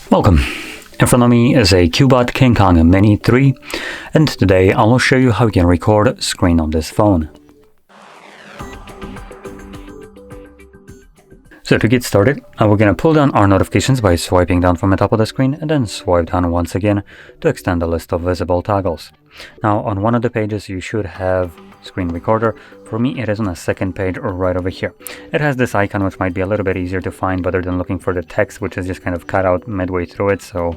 Welcome. In front of me is a CUBOT King Kong Mini 3, and today I will show you how you can record screen on this phone. So to get started, we're going to pull down our notifications by swiping down from the top of the screen and then swipe down once again to extend the list of visible toggles. Now on one of the pages you should have screen recorder. For me it is on the second page or right over here. It has this icon which might be a little bit easier to find rather than looking for the text, which is just kind of cut out midway through it, so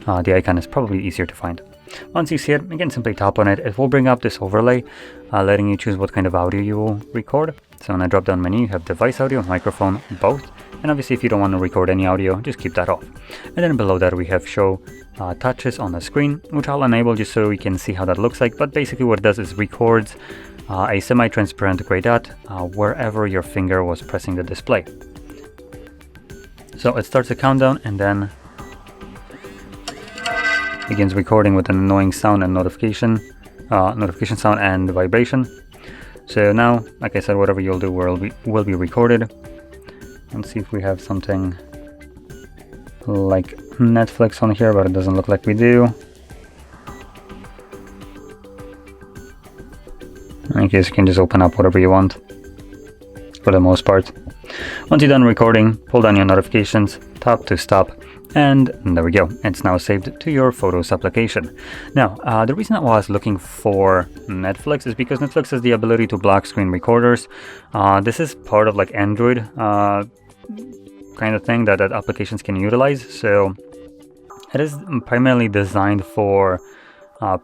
the icon is probably easier to find. Once you see it, again simply tap on it. It will bring up this overlay letting you choose what kind of audio you will record. So on the drop down menu you have device audio, microphone, both, and obviously if you don't want to record any audio, just keep that off. And then below that we have show touches on the screen, which I'll enable just so we can see how that looks like. But basically what it does is records a semi-transparent gray dot wherever your finger was pressing the display. So it starts a countdown and then begins recording with an annoying sound and notification sound and vibration. So now, like I said, whatever you'll do will be recorded. Let's see if we have something like Netflix on here, but it doesn't look like we do. In case you can just open up whatever you want for the most part. Once you're done recording, pull down your notifications, tap to stop, and there we go. It's now saved to your Photos application. Now, the reason I was looking for Netflix is because Netflix has the ability to block screen recorders. This is part of like Android kind of thing that applications can utilize. So it is primarily designed for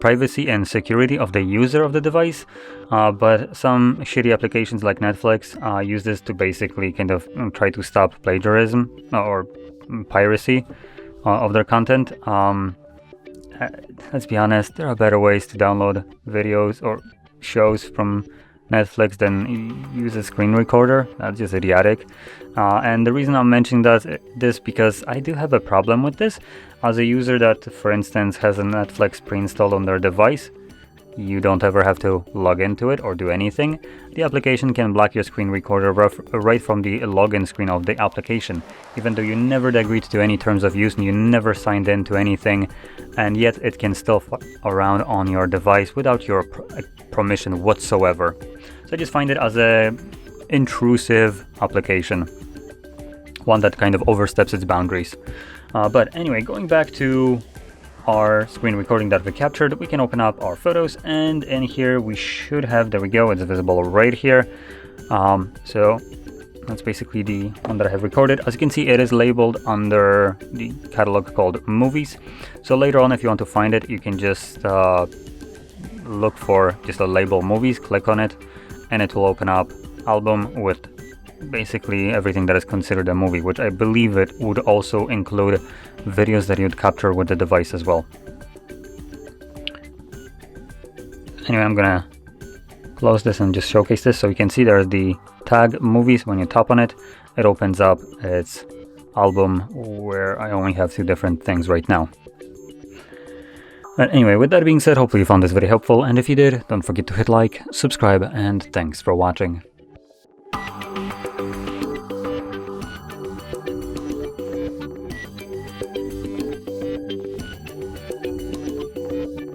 privacy and security of the user of the device, but some shitty applications like Netflix use this to basically kind of try to stop plagiarism or piracy of their content. Let's be honest, there are better ways to download videos or shows from Netflix than use a screen recorder. That's just idiotic. And the reason I'm mentioning this because I do have a problem with this. As a user that, for instance, has a Netflix pre-installed on their device, you don't ever have to log into it or do anything. The application can block your screen recorder right from the login screen of the application, even though you never agreed to any terms of use and you never signed into anything, and yet it can still fuck around on your device without your permission whatsoever. So I just find it as a intrusive application, one that kind of oversteps its boundaries. But anyway, going back to our screen recording that we captured, we can open up our photos, and in here we should have, there we go, it's visible right here. So that's basically the one that I have recorded. As you can see, it is labeled under the catalog called movies. So later on, if you want to find it, you can just look for just a label movies, click on it, and it will open up album with basically everything that is considered a movie, which I believe it would also include videos that you'd capture with the device as well. Anyway, I'm gonna close this and just showcase this so you can see there's the tag movies. When you tap on it, it opens up its album where I only have two different things right now. But anyway, with that being said, hopefully you found this video helpful, and if you did, don't forget to hit like, subscribe, and thanks for watching.